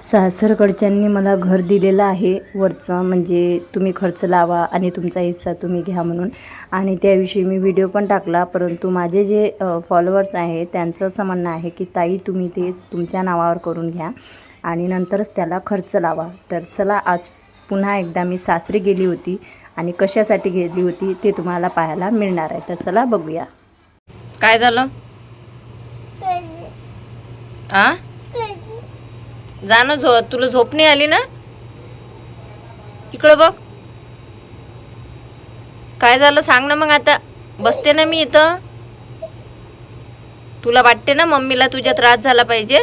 सासरकडच्यांनी मला घर दिलेलं आहे वरचं, म्हणजे तुम्ही खर्च लावा आणि तुमचा हिस्सा तुम्ही घ्या म्हणून. आणि त्याविषयी मी व्हिडिओ पण टाकला, परंतु माझे जे फॉलोअर्स आहेत त्यांचं असं म्हणणं आहे की ताई तुम्ही ते तुमच्या नावावर करून घ्या आणि नंतरच त्याला खर्च लावा. तर चला, आज पुन्हा एकदा मी सासरी गेली होती आणि कशासाठी गेली होती ते तुम्हाला पाहायला मिळणार आहे. तर चला बघूया. काय झालं? आ जा ना, तुला झोप नाही आली ना? इकडं बघ. काय झालं सांग ना मग. आता बसते ना मी इथं. तुला वाटते ना मम्मीला तुझ्या त्रास झाला पाहिजे?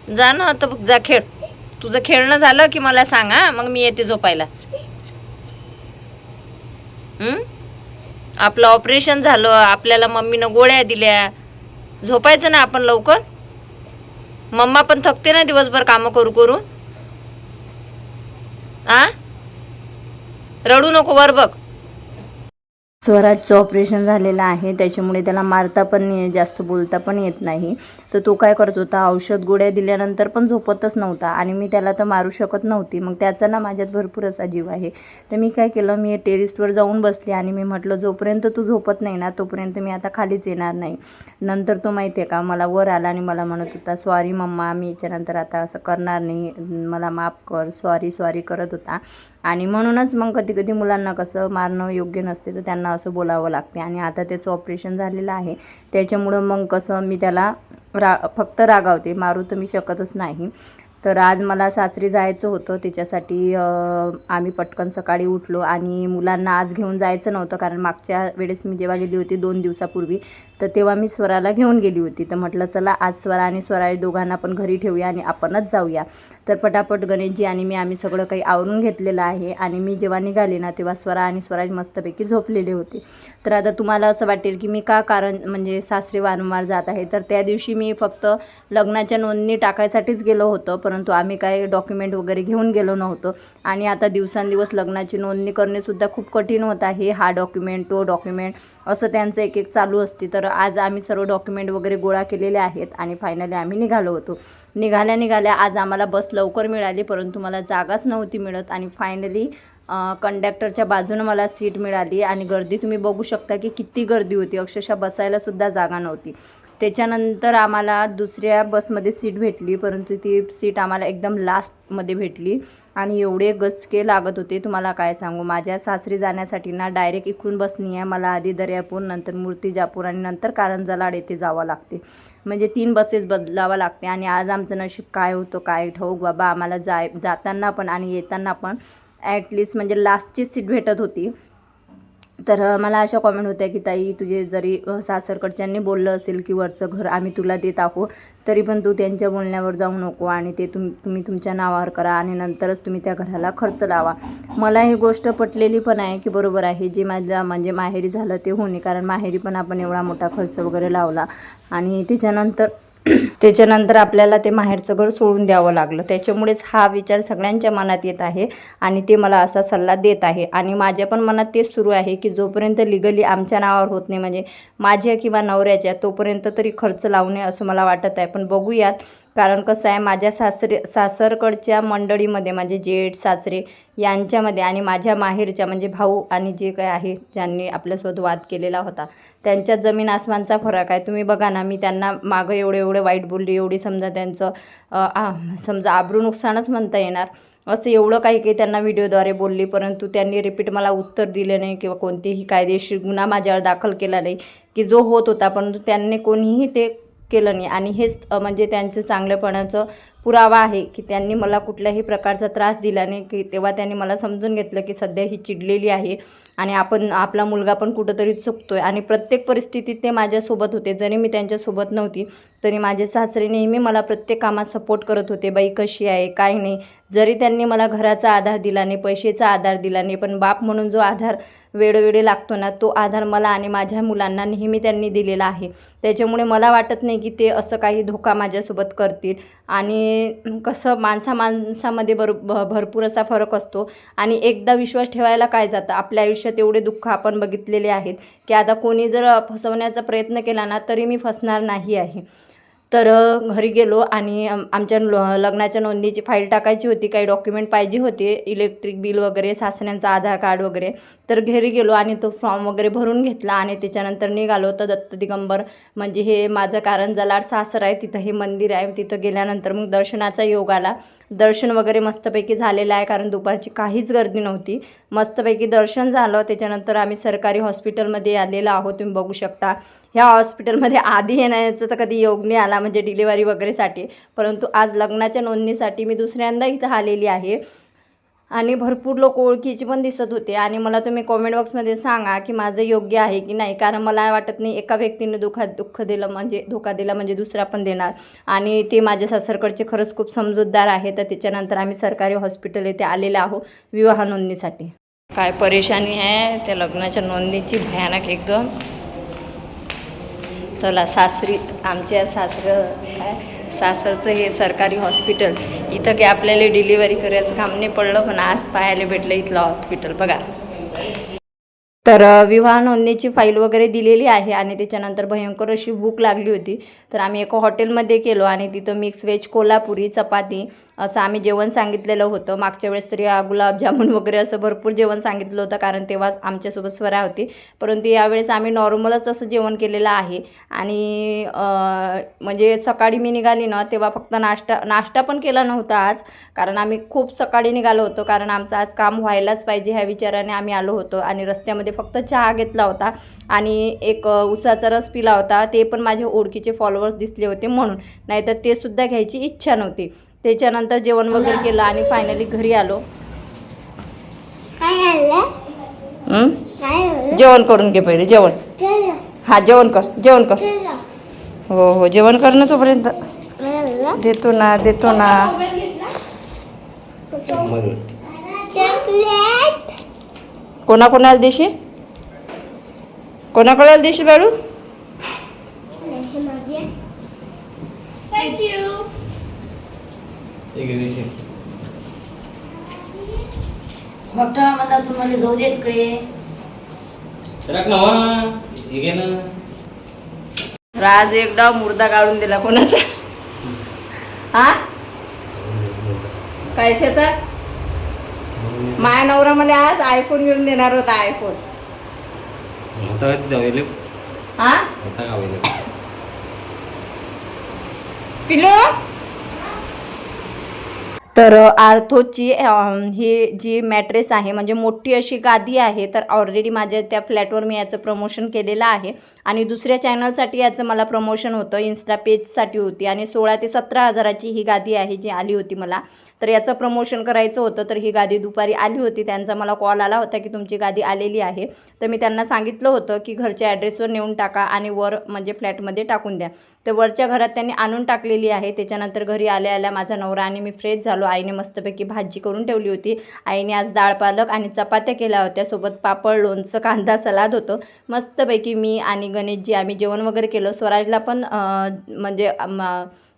जा ना आता, बघ जा खेळ. तुझं खेळणं झालं की मला सांग, हा मग मी येते झोपायला. आपलं ऑपरेशन झालं, आपल्याला मम्मीनं गोळ्या दिल्या, झोपायचं ना आपण लवकर. मम्मा पण थकते ना दिवसभर कामं करू करू. आ रडू नको, वर बघ. स्वराजचं ऑपरेशन झालेलं आहे, त्याच्यामुळे त्याला मारता पण जास्त बोलता पण येत नाही. तर तो काय करत होता, औषध गोळ्या दिल्यानंतर पण झोपतच नव्हता आणि मी त्याला तर मारू शकत नव्हती. मग त्याचा ना माझ्यात भरपूर असा जीव आहे. तर मी काय केलं, मी टेरेसवर जाऊन बसले आणि मी म्हटलं जोपर्यंत तू झोपत नाही ना तोपर्यंत मी आता खालीच येणार नाही. नंतर तो माहिती आहे का मला वर आला आणि मला म्हणत होता सॉरी मम्मा, मी याच्यानंतर आता असं करणार नाही, मला माफ कर, सॉरी सॉरी करत होता. आणि म्हणूनच मग कधी कधी मुलांना कसं मारणं योग्य नसते, तर त्यांना असं बोलावं लागते. आणि आता त्याचं ऑपरेशन झालेलं आहे, त्याच्यामुळं मग कसं मी त्याला फक्त रागावते, मारू तर मी शकतच नाही. तर आज मला सासरी जायचं होतं, त्याच्यासाठी आम्ही पटकन सकाळी उठलो आणि मुलांना आज घेऊन जायचं नव्हतं, कारण मागच्या वेळेस मी जेव्हा गेली होती 2 दिवसापूर्वी, तर तेव्हा मी स्वराला घेऊन गेली होती. तर म्हटलं चला आज स्वरा आणि स्वराज दोघांना पण घरी ठेवूया आणि आपणच जाऊया. तर पटापट गणेशजी आणि आम्ही सगळं काही आवरून घेतलेलं आहे. आणि मी जेव्हा निघाले ना तेव्हा स्वरा आणि स्वराज मस्तपैकी झोपलेले होते. तर आता तुम्हाला असं वाटेल की मी का कारण म्हणजे सासरी वारंवार जात आहे, तर त्या दिवशी मी फक्त लग्नाच्या नोंदणी टाकायसाठीच गेलो होतो, परंतु आम्ही काही डॉक्युमेंट वगैरे घेऊन गेलो नव्हतो. आणि आता दिवसांदिवस लग्नाची नोंदणी करणेसुद्धा खूप कठीण होत आहे. हा डॉक्युमेंट तो डॉक्युमेंट असं त्यांचं एक एक चालू असते. तर आज आम्ही सर्व डॉक्युमेंट वगैरे गोळा केलेले आहेत आणि फायनली आम्ही निघालो होतो. निघाल्या आज आम्हाला बस लवकर मिळाली, परंतु मला जागाच नव्हती मिळत. आणि फायनली कंडक्टरच्या बाजूनं मला सीट मिळाली. आणि गर्दी तुम्ही बघू शकता की किती गर्दी होती, अक्षरशः बसायलासुद्धा जागा नव्हती. त्याच्यानंतर आम्हाला दुसऱ्या बसमध्ये सीट भेटली, परंतु ती सीट आम्हाला एकदम लास्टमध्ये भेटली. आणि एवढे गचके लागत होते तुम्हाला काय सांगू. माझ्या सासरी जाण्यासाठी ना डायरेक्ट इकडून बस नाही आहे, मला आधी दर्यापूर, नंतर मूर्तिजापूर आणि नंतर कारंजा लाड येथे जावं लागते. म्हणजे 3 बसेस बदलावं लागते. आणि आज आमचं नशीब काय होतं काय ठाऊक बाबा, आम्हाला जाताना पण आणि येताना पण ॲटलिस्ट म्हणजे लास्टची सीट भेटत होती. तर मला अशा कॉमेंट होत्या की ताई तुझे जरी सासरकडच्यांनी बोललं असेल की वरचं घर आम्ही तुला देत आहो, तरी पण तू त्यांच्या बोलण्यावर जाऊ नको आणि ते तुम्ही तुमच्या नावावर करा आणि नंतरच तुम्ही त्या घराला खर्च लावा. मला ही गोष्ट पटलेली पण आहे की बरोबर आहे, जे माझ्या म्हणजे माहेरी झालं ते होणे, कारण माहेरी पण आपण एवढा मोठा खर्च वगैरे लावला आणि त्याच्यानंतर आपल्याला ते माहेरचं घर सोडून द्यावं लागलं. त्याच्यामुळेच हा विचार सगळ्यांच्या मनात येत आहे आणि ते मला असा सल्ला देत आहे. आणि माझ्या पण मनात तेच सुरू आहे की जोपर्यंत लिगली आमच्या नावावर होत नाही, म्हणजे माझ्या किंवा नवऱ्याच्या, तोपर्यंत तरी खर्च लावणे असं मला वाटत आहे. पण बघूयात, कारण कसं आहे माझ्या सासरकडच्या मंडळीमध्ये म्हणजे जेठ सासरे यांच्यामध्ये आणि माझ्या माहेरच्या म्हणजे भाऊ आणि जे काय आहे ज्यांनी आपल्यासोबत वाद केलेला होता, त्यांच्यात जमीन आसमानचा फरक आहे. तुम्ही बघा ना, मी त्यांना मागं एवढे वाईट बोलली, एवढी समजा त्यांचं समजा आबरू नुकसानच म्हणता येणार, असं एवढं काही त्यांना व्हिडिओद्वारे बोलली, परंतु त्यांनी रिपीट मला उत्तर दिले नाही किंवा कोणतेही कायदेशीर गुन्हा माझ्यावर दाखल केला नाही की जो होत होता, परंतु त्यांनी कोणीही ते केलं नाही. आणि हेच म्हणजे त्यांचं चांगलेपणाचं पुरावा आहे की त्यांनी मला कुठल्याही प्रकारचा त्रास दिला नाही, की तेव्हा त्यांनी मला समजून घेतलं की सध्या ही चिडलेली आहे आणि आपला मुलगा पण कुठंतरी चुकतोय. आणि प्रत्येक परिस्थितीत ते माझ्यासोबत होते, जरी मी त्यांच्यासोबत नव्हती तरी माझे सासरे नेहमी मला प्रत्येक कामात सपोर्ट करत होते. बाई कशी आहे काय नाही, जरी त्यांनी मला घराचा आधार दिला नाही, पैशाचा आधार दिला नाही, पण बाप म्हणून जो आधार वेळोवेळी लागतो ना, तो आधार मला आणि माझ्या मुलांना नेहमी त्यांनी दिलेला आहे. त्याच्यामुळे मला वाटत नाही की ते असं काही धोका माझ्यासोबत करतील. आणि कसं माणसामध्ये भरपूर असा फरक असतो आणि एकदा विश्वास ठेवायला काय जातं. आपल्या आयुष्यात एवढे दुःख आपण बघितलेले आहेत की आता कोणी जर फसवण्याचा प्रयत्न केला ना तरी मी फसणार नाही आहे. तर घरी गेलो आणि आमच्या लग्नाच्या नोंदणीची फाईल टाकायची होती, काही डॉक्युमेंट पाहिजे होते, इलेक्ट्रिक बिल वगैरे, सासऱ्यांचं आधार कार्ड वगैरे. तर घरी गेलो आणि तो फॉर्म वगैरे भरून घेतला आणि त्याच्यानंतर निघालो. तर दत्त दिगंबर म्हणजे हे माझं कारंजा लाड सासर आहे, तिथं हे मंदिर आहे. तिथं गेल्यानंतर मग दर्शनाचा योग आला. दर्शन वगैरे मस्तपैकी झालेलं आहे, कारण दुपारची काहीच गर्दी नव्हती. मस्तपैकी दर्शन झालं. त्याच्यानंतर आम्ही सरकारी हॉस्पिटलमध्ये आलेलो आहोत, तुम्ही बघू शकता. ह्या हॉस्पिटलमध्ये आधी येण्याचं तर कधी योग नाही आला, म्हणजे डिलिव्हरी वगैरेसाठी, परंतु आज लग्नाच्या नोंदणीसाठी मी दुसऱ्यांदा इथं आलेली आहे. आणि भरपूर लोक ओळखीचे पण दिसत होते. आणि मला तुम्ही कॉमेंट बॉक्समध्ये सांगा की माझं योग्य आहे की नाही, कारण मला वाटत नाही एका व्यक्तीने धोका दिला म्हणजे दुसरा पण देणार. आणि ते माझ्या सासरकडचे खरंच खूप समजूतदार आहे. तर त्याच्यानंतर आम्ही सरकारी हॉस्पिटल येथे आलेलो आहोत विवाह नोंदणीसाठी. काय परेशानी आहे त्या लग्नाच्या नोंदणीची, भयानक एकदम. चला, आमच्या सासरचं हे सरकारी हॉस्पिटल, इथं की आपल्याला डिलिव्हरी करायचं काम नाही पडलं, पण आज पाहायला भेटलं इथलं हॉस्पिटल बघा. तर विवाह नोंदणीची फाईल वगैरे दिलेली आहे आणि त्याच्यानंतर भयंकर अशी भूक लागली होती. तर आम्ही एका हॉटेलमध्ये गेलो आणि तिथं मिक्स व्हेज कोल्हापुरी चपाती असं आम्ही जेवण सांगितलेलं होतं. मागच्या वेळेस तरी गुलाबजामुन वगैरे असं भरपूर जेवण सांगितलं होतं, कारण तेव्हा आमच्यासोबत स्वरा होती. परंतु यावेळेस आम्ही नॉर्मलच असं जेवण केलेलं आहे. आणि म्हणजे सकाळी मी निघाली ना तेव्हा फक्त नाश्ता पण केला नव्हता आज, कारण आम्ही खूप सकाळी निघालो होतो, कारण आमचं आज काम व्हायलाच पाहिजे ह्या विचाराने आम्ही आलो होतो. आणि रस्त्यामध्ये फक्त चहा घेतला होता आणि एक उसाचा रस पिला होता, ते पण माझे ओळखीचे फॉलोअर्स दिसले होते म्हणून, नाहीतर ते सुद्धा घ्यायची इच्छा नव्हती. त्याच्यानंतर जेवण वगैरे केलं आणि फायनली घरी आलो. जेवण करून घे पहिले, जेवण. हा, जेवण कर. हो, जेवण कर ना तोपर्यंत. देतो ना. कोणाकोणाला देशील बाळू? मोठा मला तुम्हाला जाऊ देत कडे राज एकदा मुर्दा काढून दिला कोणाचा. हा, कैशाचा? माझ्या नवरा मला आज आयफोन घेऊन देणार होता. आयफोन हा पिलो. तर आर्थोची ही जी मॅट्रेस आहे, म्हणजे मोठी अशी गादी आहे. तर ऑलरेडी माझ्या त्या फ्लॅटवर मी याचं प्रमोशन केलेलं आहे आणि दुसऱ्या चॅनलसाठी याचं मला प्रमोशन होतं, इन्स्टा पेजसाठी होती. आणि 16 ते 17 हजाराची ही गादी आहे जी आली होती मला. तर याचं प्रमोशन करायचं होतं. तर ही गादी दुपारी आली होती, त्यांचा मला कॉल आला होता की तुमची गादी आलेली आहे. तर मी त्यांना सांगितलं होतं की घरच्या ॲड्रेसवर नेऊन टाका आणि वर म्हणजे फ्लॅटमध्ये टाकून द्या. तर वरच्या घरात त्यांनी आणून टाकलेली आहे. त्याच्यानंतर घरी आल्या माझा नवरा आणि मी फ्रेश झालो. आईने मस्तपैकी भाजी करून ठेवली होती. आईने आज डाळ पालक आणि चपात्या केल्या होत्या, सोबत पापड, लोणचं, कांदा, सलाद होतं. मस्तपैकी मी आणि गणेशजी आम्ही जेवण वगैरे केलं. स्वराजला पण म्हणजे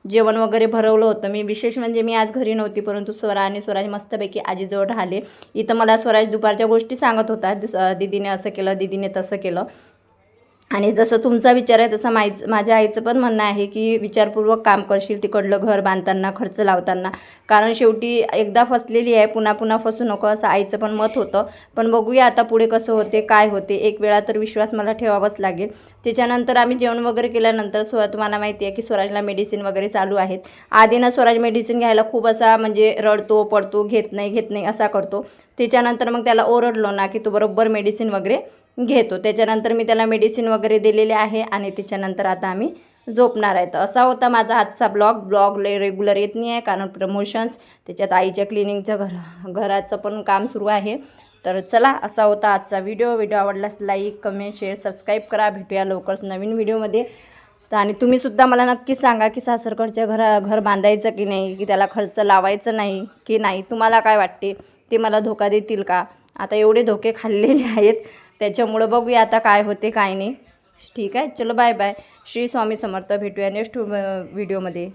जेवण वगैरे भरवलं होतं. मी विशेष म्हणजे मी आज घरी नव्हती, परंतु स्वरा आणि स्वराज मस्तपैकी आजीजवळ राहिले. इथं मला स्वराज दुपारच्या गोष्टी सांगत होता, दीदीने असं केलं, दीदीने तसं केलं. आणि जसं तुमचा विचार आहे तसं माझ्या आईचं पण म्हणणं आहे की विचारपूर्वक काम करशील तिकडलं घर बांधताना, खर्च लावताना, कारण शेवटी एकदा फसलेली आहे, पुन्हा फसू नको असं आईचं पण मत होतं. पण बघूया आता पुढे कसं होते, काय होते. एक वेळा तर विश्वास मला ठेवावाच लागेल. त्याच्यानंतर आम्ही जेवण वगैरे केल्यानंतर तुम्हाला माहिती आहे की स्वराजला मेडिसिन वगैरे चालू आहेत. आधी ना स्वराज मेडिसिन घ्यायला खूप असा म्हणजे रडतो पडतो, घेत नाही असा करतो. त्याच्यानंतर मग त्याला ओरडलो ना की तो बरोबर मेडिसिन वगैरे घेतो. त्याच्यानंतर मी त्याला मेडिसिन वगैरे दिलेले आहे आणि त्याच्यानंतर आता आम्ही झोपणार आहे. तर असा होता माझा आजचा ब्लॉग रेग्युलर येत नाही आहे, कारण प्रमोशन्स, त्याच्यात आईच्या क्लिनिंगचं घराचं पण काम सुरू आहे. तर चला, असा होता आजचा व्हिडिओ आवडल्यास लाईक, कमेंट, शेअर, सबस्क्राईब करा. भेटूया लवकरच नवीन व्हिडिओमध्ये. तर आणि तुम्हीसुद्धा मला नक्की सांगा की सासरकडच्या घर बांधायचं की नाही, की त्याला खर्च लावायचं नाही की नाही, तुम्हाला काय वाटते, ते मला धोका देतील का? आता एवढे धोके खाल्लेले आहेत, त्याच्यामुळं बघूया आता काय होते काय नाही. ठीक आहे, चलो बाय बाय. श्री स्वामी समर्थ. भेटूया नेक्स्ट व्हिडिओमध्ये.